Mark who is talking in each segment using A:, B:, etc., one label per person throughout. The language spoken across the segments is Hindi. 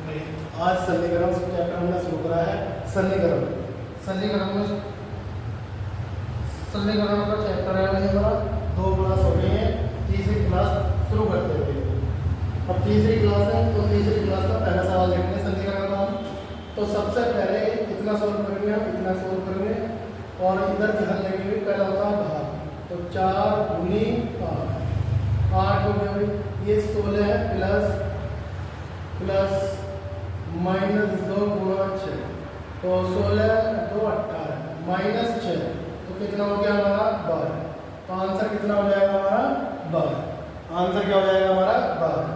A: आज सन्निकरण चैप्टर हमने शुरू करा है। सन्निकरण का चैप्टर है हमारा 2 क्लास हो गई है, तीसरी क्लास शुरू करते हुए। अब तीसरी क्लास है तो तीसरी क्लास का पहला सवाल देखते हैं सन्निकरण का। तो सबसे पहले इतना सोल्व करेंगे, हम इतना सोल्व करेंगे और इधर ध्यान देंगे। पहला होता है भाग, तो 4 गुनी 8 हो गया भाई। ये 16 है प्लस माइनस 2 गुणा 6, तो 16 2 18 माइनस 6, तो कितना हो गया हमारा 12। तो आंसर कितना हो जाएगा हमारा 12। आंसर क्या हो जाएगा हमारा 12।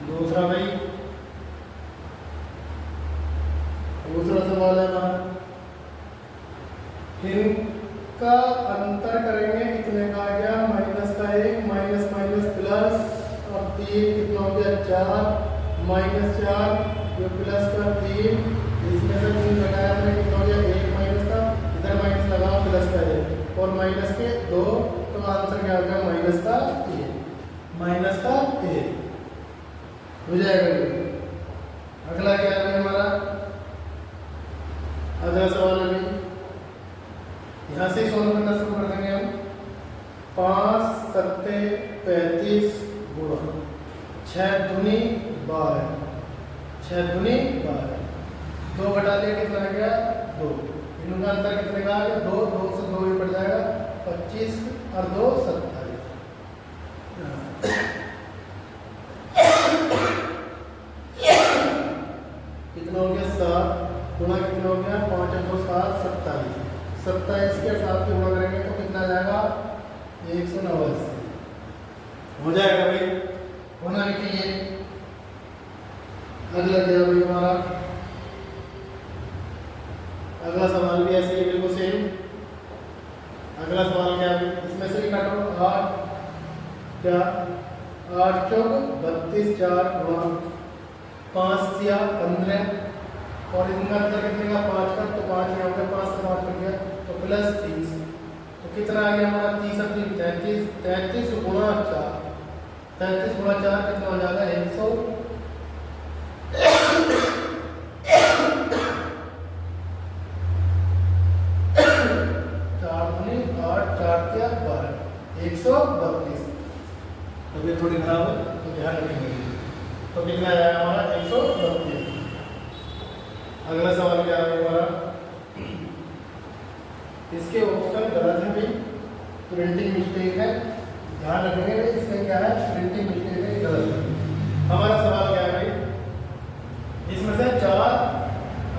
A: दूसरा भाई, दूसरा सवाल है हमारा, इनका अंतर करेंगे, कितने का आ गया माइनस का 1 माइनस माइनस प्लस और 3 कितना हो गया 4 माइनस 4 ये प्लस का 3, इसमें से 3 घटाया हमने, कितना हो गया 1 माइनस का, इधर माइनस लगा प्लस का 1 और माइनस के 2, तो आंसर क्या हो गया माइनस का 1 हो जाएगा। अगला क्या है हमारा, अगला सवाल है यहाँ से सॉल्व करना शुरू कर देंगे हम। 5 सत्ते 35 गुणा 6 दूनी 12, 6 दूनी 12, 2 घटा दिया कितना आ गया 2, इनका अंतर कितने का आ गया 2, 2 से 2 ही बढ़ जाएगा 25 और 2 27, कितना हो गया 7 गुणा कितना हो गया 5 और 2 7 27, 27 के साथ गुणा करेंगे तो कितना आ जाएगा 189 हो जाएगा भाई, होना नहीं चाहिए। अगला क्या भाई हमारा, अगला सवाल भी ऐसे ही बिल्कुल सेम। अगला सवाल क्या है, इसमें से भी काटो 8 क्या 8 चौक 32 4 गुणा 5 या 15 और इनका अंतर कितने का 5 का, तो 5 यहाँ हो गया 5 से 5 कट गया तो प्लस 30, तो कितना आ गया हमारा 30 और 3 33, 33 गुणा 4, 33 गुणा 4 कितना हो जाएगा 100, 4 दूनी 8 4 क्या 12, 132। तो ये थोड़ी खराब है तो ध्यान रखेंगे, तो कितना आ जाएगा हमारा 132। अगला सवाल क्या है हमारा, इसके ऑप्शन गलत है भाई, प्रिंटिंग मिस्टेक है, ध्यान रखेंगे भाई इसमें क्या है प्रिंटिंग मिस्टेक है, गलत है। हमारा सवाल क्या है भाई, इसमें से 4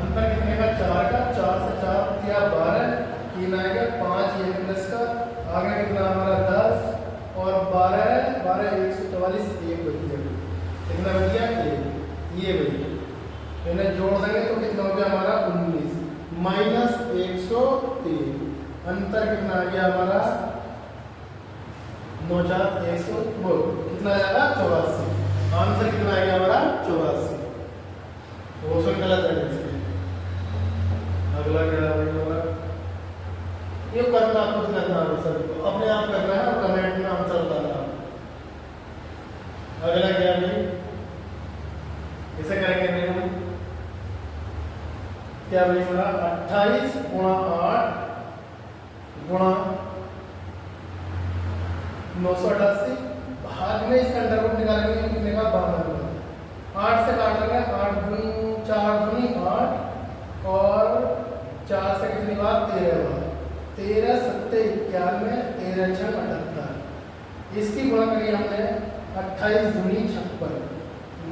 A: अंतर कितने का 4 का, 4 से 4 किया 12, 3 आ गया 5 ये प्लस का, आगे कितना हमारा 10 और 12 12 144 1 बच गया, कितना बच गया ये भाई, इन्हें जोड़ देंगे तो कितना हो गया हमारा 19 माइनस 103, अंतर कितना आ गया हमारा 9 4 100 कितना आ जाएगा 84, आंसर कितना आ गया हमारा 84। ऑप्शन गलत है इसमें। अगला क्या है हमारा, ये करना खुद करना है सर, तो अपने आप करना है और कमेंट में आंसर बताना है। अगला क्या है, इसे करेंगे नहीं हम क्या बनेगा 28 गुणा 8 गुणा 988, भाग में इसका अंडर रूट निकालेंगे कितने का 52, 8 से काट लेंगे 8 दूनी 4 दूनी 8 और 4 से कितनी बार 13 बार, 13 सत्ते 91 13 6 78, इसकी गुणा करिए हमने 28 दूनी 56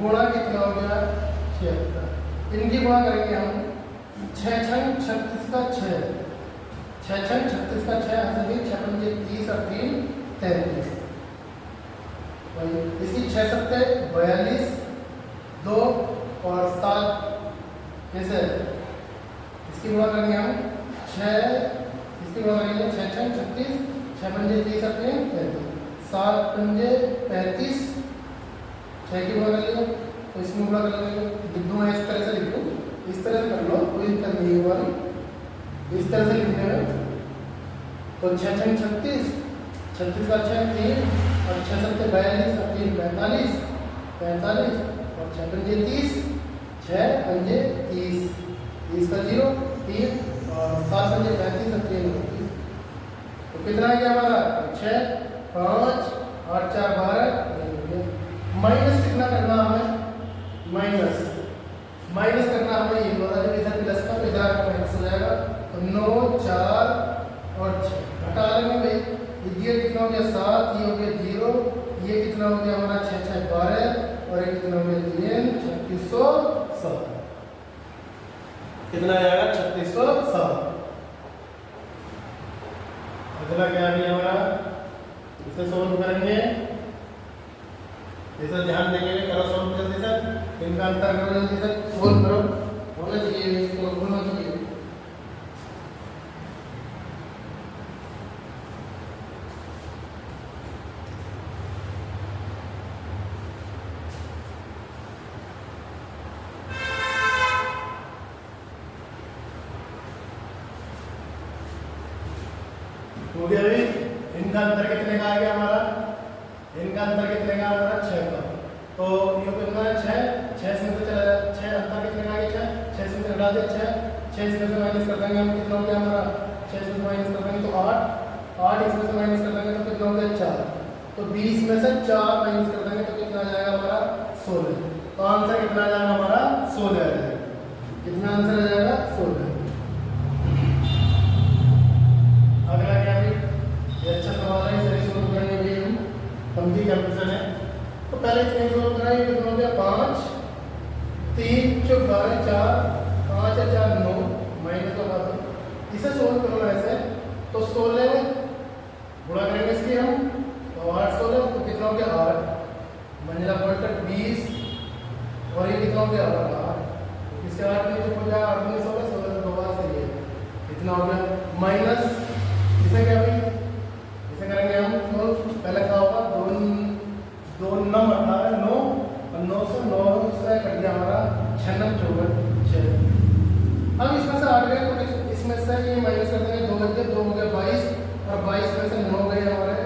A: गुणा कितना हो गया 76, इनकी गुणा करेंगे हम 6 6 36 का 6, 6 6 36 का 6 ऐसे 6 पंजे 30 और 3 33, वही इसकी 6 सत्ते 42 2 और 7 कैसे इसकी गुणा करेंगे हम 6, इसकी गुणा करेंगे 6 6 36 6 पंजे 30 और 3 33, 7 पंजे 35, 6 की गुणा कर लिया तो इसमें गुणा कर लेंगे, बिंदु में इस तरह से लिखो, इस तरह से कर लो कोई दिक्कत नहीं हुआ, इस तरह से लिखने में तो 6 6 36 36 का 6 3 और 6 7 42 और 3 45 45 और 6 पंजे 30, 6 पंजे 30, 30 का 0 3 और 7 पंजे 35 और 3 29। तो कितना आ गया हमारा 6 5 8 4 12। माइनस कितना करना हमें, माइनस करना हमें ये वाला जो इधर प्लस का तो इधर माइनस हो जाएगा। तो 9 4 और 6 घटा लेंगे भाई। ये कितना हो गया 7, ये हो गया 0, ये कितना हो गया हमारा 6 6 12 और ये कितना हो गया 3 3607। कितना आएगा 3607। अगला क्या है हमारा, इसे सोल्व करेंगे। इसे ध्यान देंगे, करो सोल्व जल्दी से, इनका अंतर करो जल्दी से, सोल्व करो, होना चाहिए इसको, होना चाहिए। हो गया भाई। इनका अंतर कितने का आ गया हमारा, इनका अंतर कितने का हमारा 6 का। तो ये कितना है 6 से तो चला 6 अंतर कितने का आ गया 6 से घटा दे 6 इसमें से माइनस कर देंगे हम, कितना हो गया हमारा 6 से माइनस कर देंगे तो 8 इसमें से माइनस कर देंगे तो कितना हो गया 4। तो 20 में से 4 माइनस कर देंगे तो कितना आ जाएगा हमारा 16। तो आंसर कितना आ जाएगा हमारा 16 आ जाएगा। कितना आंसर आ जाएगा 16। अगला क्या है, ये अच्छा सवाल है, इसे सोल्व करने के लिए हम पंक्ति कैलकुलेशन है। तो पहले इतने सोल्व कराइए, कितना हो गया 5 3 4 12 4 5 और 4 9 माइनस लगा दो। इसे सोल्व करना ऐसे, तो 16 गुणा करेंगे इसकी हम, तो 8 16 तो कितना हो गया 8 मंजिला बढ़कर 20 और ये कितना हो गया 8। इसके 8 में जो हो जाएगा 8 में 16 16 तो बार से ये कितना हो गया माइनस। इसे क्या भाई, इसे करेंगे हम तो पहले क्या होगा 2 9 18 9 और 9 से 9 से कट गया हमारा 6 9 6। अब इसमें से 8 गए तो इसमें से ये माइनस कर देंगे, 2 बच गए, 2 हो गया 22 और 22 में से 9 गए हमारे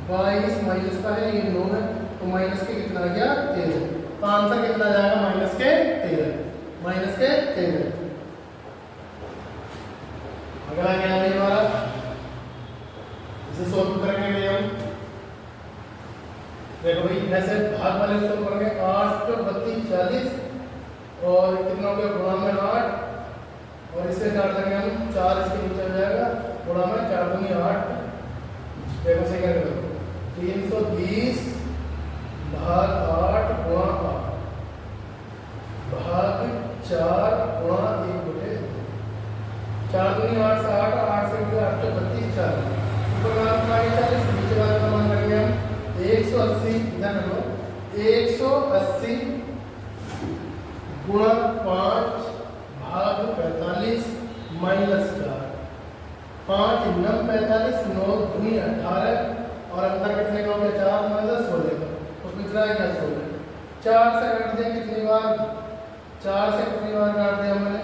A: 22 माइनस का है, ये 9 है तो माइनस के कितना आ गया 13। तो आंसर कितना आ जाएगा माइनस के 13। अगला क्या है हमारा, इसे सोल्व करेंगे भाई हम। देखो भाई ऐसे भाग वाले सोल्व करेंगे 8 तो 32 40 और कितना हो गया गुणा में 8 और इसे काट देंगे हम 4 इसके नीचे आ जाएगा गुणा में 4 दूनी 8। देखो से क्या करो 320 भाग 8 गुणा 8 भाग 4 गुणा 1/2। 4 दूनी 8 से 8 8 से 8 तो 32 40 ऊपर मान आ गया 40 नीचे वाले का मान करेंगे हम 180। इधर करो 180 गुणा 5 भाग 45 माइनस 4। 5 9 45 9 दूनी 18 और अंतर कितने का हो गया 4 माइनस 16 का, तो कितना आ गया 16। 4 से काट दिया कितनी बार, 4 से कितनी बार काट दिया हमने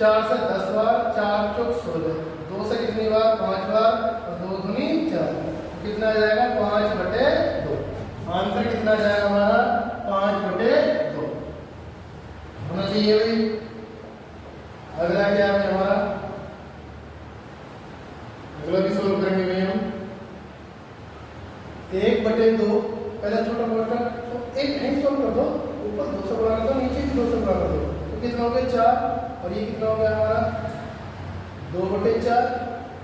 A: 4 से 10 बार, 4 चौक 16, 2 से कितनी बार 5 बार और 2 दूनी 4, कितना आ जाएगा 5/2। आंसर कितना आ जाएगा हमारा 5/2 होना चाहिए भाई। अगला क्या है हमारा, अगला भी सोल्व करेंगे भाई हम 1/2। पहला छोटा क्वार्टर तो एक नहीं सोल्व कर दो, ऊपर 200 गुणा कर दो, नीचे भी 200 गुणा कर दो, तो कितना हो गया 4 और ये कितना हो गया हमारा 2/4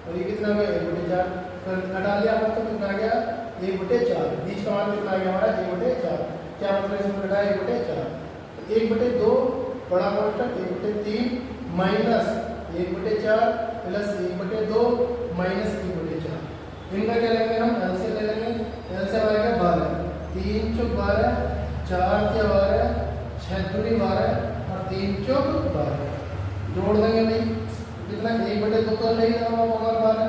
A: और ये कितना हो गया 1/4। घटा लिया हम तो कितना आ गया 1/4। बीच का मान कितना आ गया हमारा 1/4। क्या मतलब इसमें घटा 1/4 तो 1/2 बड़ा क्वार्टर 1/3 माइनस 1/4 प्लस 1/2 माइनस 1/4। इनका क्या लेंगे हम एलसीएम ले लेंगे। एलसीएम आएगा 12, 3 चौक 12, 4 के 12, 6 दूनी 12 और 3 चौक 12 जोड़ देंगे भाई कितना 1/2 तो ले लेगा हमारा 12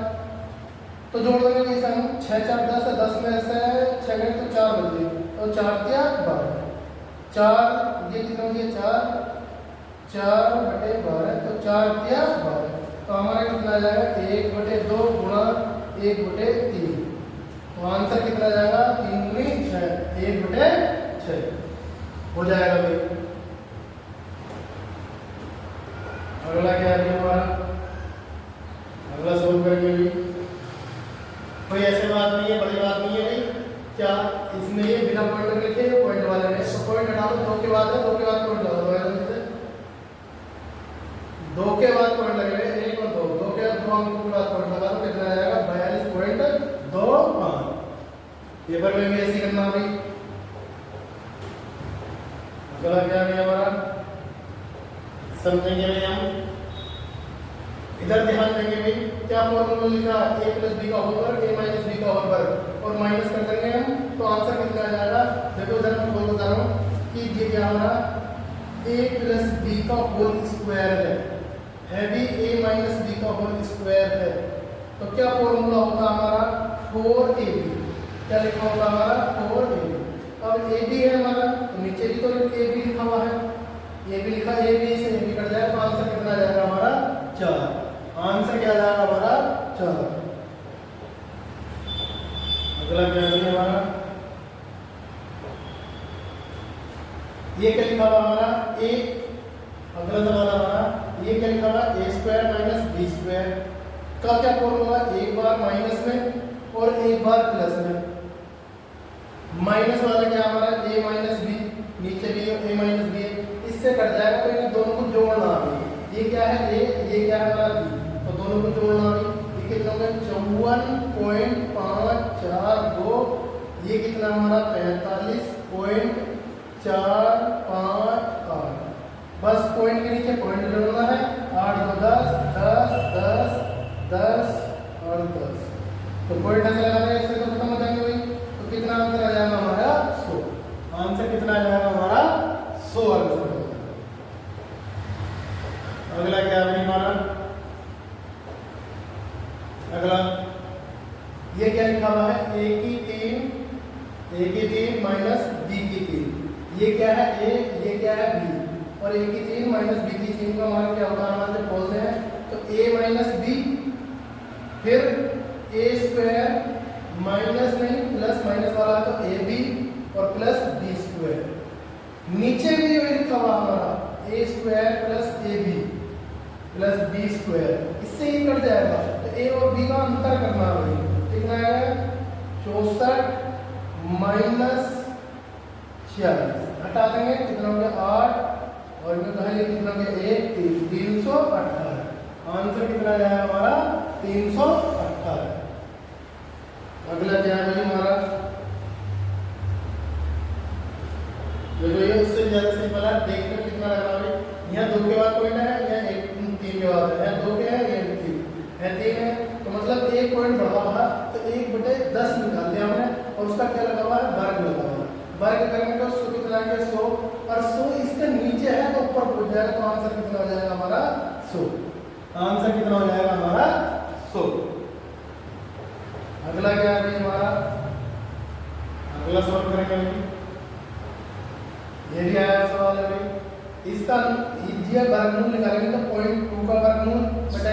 A: तो जोड़ देंगे भाई हम 6 4 10 10 में से 6 गए तो 4 बच गए तो 4 क्या 12 4 ये कितना हो गया 4/12 तो 4 क्या 12 तो हमारा कितना आ जाएगा 1/2 गुणा 1/3 तो आंसर कितना आ जाएगा 3 गुनी 6 1/3। हो जाएगा भाई। अगला क्या है हमारा, अगला सोल्व करेंगे भाई। कोई ऐसी बात नहीं है, बड़ी बात नहीं है भाई। क्या इसमें ये बिना पॉइंट लिखे पॉइंट वाले में, तो पॉइंट हटा दो, 2 के बाद है, 2 के बाद पॉइंट लगा दो, ऐसे 2 के बाद पॉइंट लगेगा, 1 और 2, 2 के बाद 2 अंकों के बाद पॉइंट लगा दो, कितना आ जाएगा 42.25। पेपर में भी ऐसे करना भाई। अगला क्या है हमारा, समझेंगे भाई हम, इधर ध्यान देंगे भाई। क्या फॉर्मूला लिखा, a प्लस बी का होल वर्ग a माइनस बी का होल वर्ग, और माइनस कर देंगे हम, तो आंसर कितना आ जाएगा। देखो इधर मैं बोल बता रहा हूँ कि ये क्या हमारा a प्लस बी का होल स्क्वायर है भी a माइनस बी का होल स्क्वायर है। तो क्या फॉर्मूला होता हमारा 4ab, क्या लिखा होता हमारा 4ab। अब ab है हमारा, तो नीचे भी तो ab लिखा हुआ है, ये भी लिखा, ab से ab कट जाएगा, तो आंसर कितना आ जाएगा हमारा 4। आंसर क्या आ जाएगा हमारा 4। अगला क्या है हमारा, ये क्या लिखा हुआ हमारा a, अगला सवाल हमारा ये क्या लिखा हुआ a square minus B square का क्या फॉर्मूला, एक बार माइनस में और एक बार प्लस में। माइनस वाला क्या हमारा a माइनस बी, नीचे भी a माइनस बी है, इससे कट जाएगा, तो इन दोनों को जोड़ना है। ये क्या है a, ये क्या है हमारा b, तो दोनों को जोड़ना है। ये कितना होगा 54.542, ये कितना हमारा 45.458। बस पॉइंट के नीचे पॉइंट जोड़ना है, 8 2 10 10 10 10 और 10, तो पॉइंट ऐसे लगा देंगे, इससे तो खत्म हो जाएंगे भाई। तो कितना आंसर आ जाएगा हमारा 100। आंसर कितना आ जाएगा हमारा 100 आंसर। अगला क्या है हमारा, अगला ये क्या लिखा हुआ है a की 3 माइनस b की 3, ये क्या है a, ये क्या है b, और a की 3 माइनस b की 3 का मान क्या होता है हमारे जब बोलते हैं, तो a माइनस b, फिर a स्क्वायर माइनस नहीं प्लस माइनस वाला है, तो ab और प्लस b स्क्वायर। नीचे भी ये लिखा हुआ हमारा a square plus ab plus B square, इससे ही कट जाएगा, तो a और b का अंतर करना है। कितना है 64 माइनस 46, हटा देंगे, कितना हो गया 8, और इनमें कहेंगे कितना हो गया 1 318। आंसर कितना आया हमारा 318। अगला क्या है भाई हमारा, देखो ये उससे ज्यादा सिंपल है, देखने में कितना लग रहा है। यहाँ 2 के बाद पॉइंट है, यहाँ 3 के बाद है, 2 के है, ये 3 है, तो मतलब 1 पॉइंट बढ़ा हुआ है, तो 1/10 निकाल दिया हमने, और उसका क्या लगा हुआ है वर्ग लगा हुआ है। वर्ग करेंगे तो 100 कितना आएगा 100, और 100 इसके नीचे है तो ऊपर पहुंच जाएगा, तो आंसर कितना हो जाएगा हमारा 100। आंसर कितना हो जाएगा हमारा 100। अगला क्या है हमारा, अगला सवाल करेंगे, ये भी आया सवाल है भाई। इसका ये वर्गमूल निकालेंगे, तो 0.2 का वर्गमूल बटा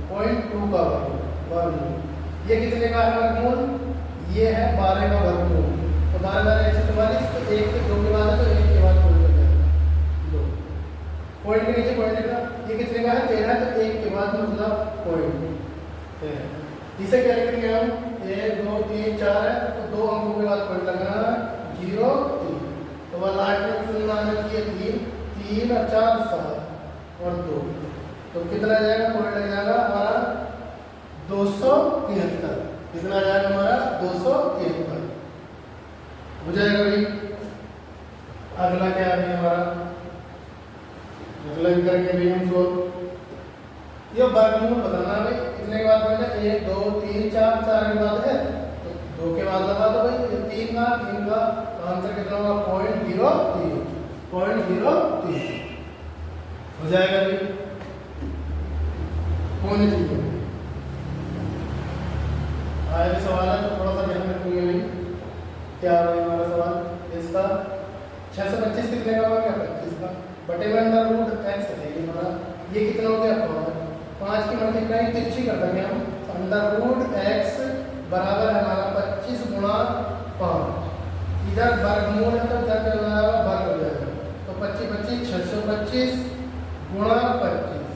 A: 0.2 का वर्गमूल, ये कितने का है वर्गमूल, ये है 12 का वर्गमूल, तो 12 12 144, तो 1 के 2 के बाद है, तो 1 के बाद पॉइंट लग जाएगा 2, पॉइंट के नीचे पॉइंट लिखना। ये कितने का है 13, तो 1 के बाद मतलब पॉइंट 13। इसे क्या लिखेंगे हम, 1 2 3 4 है, तो 2 अंकों के बाद पॉइंट लगाना है 0 3, तो वह लास्ट में सुनना आना चाहिए 3 और 4 7 और 2, तो कितना आ जाएगा पॉइंट लग जाएगा हमारा 273। कितना आ जाएगा हमारा 273 हो जाएगा भाई। अगला क्या है हमारा, अगला भी करेंगे भाई हम सोल्व। ये वर्गमूल बताना है भाई, कितने के बाद पॉइंट है 1 2 3 4 4 के बाद है, तो 2 के बाद लगा दो भाई, ये 3 का तो आंसर कितना होगा 0.03 हो जाएगा भाई, होने चाहिए। आगे सवाल है, तो थोड़ा सा ध्यान रखेंगे भाई। क्या है हमारा सवाल, इसका 625 कितने का होगा, 25 का, बटे में अंडर रूट x है हमारा, ये कितना हो गया 5 की मल्टीप्लाई तिरछी कर देंगे हम, अंडर रूट x बराबर है हमारा 25 गुणा 5, इधर वर्गमूल है तो इधर क्या हो जाएगा, वर्ग हो जाएगा। तो 25 25 625 गुणा 25,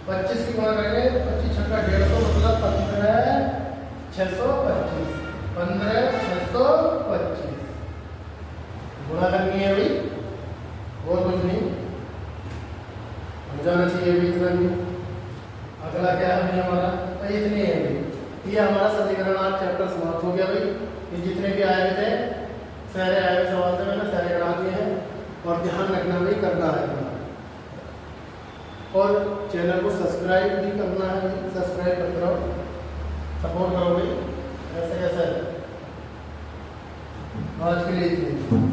A: 25 की गुणा करेंगे 25 छक्का 150 मतलब 15 625, 15 625 गुणा करनी है भाई, और कुछ नहीं हो जाना चाहिए भाई, इतना भी। अगला क्या है भाई हमारा, तो इतनी है भाई, ये हमारा समीकरण आज चैप्टर समाप्त हो गया भाई। ये जितने भी आए हुए थे सारे आए हुए सवाल थे, मैंने सारे करा दिए हैं, और ध्यान रखना भी करना है अपना। और चैनल को सब्सक्राइब भी करना है, सब्सक्राइब करते रहो, सपोर्ट करो भाई। ऐसे कैसे आज के लिए इतनी।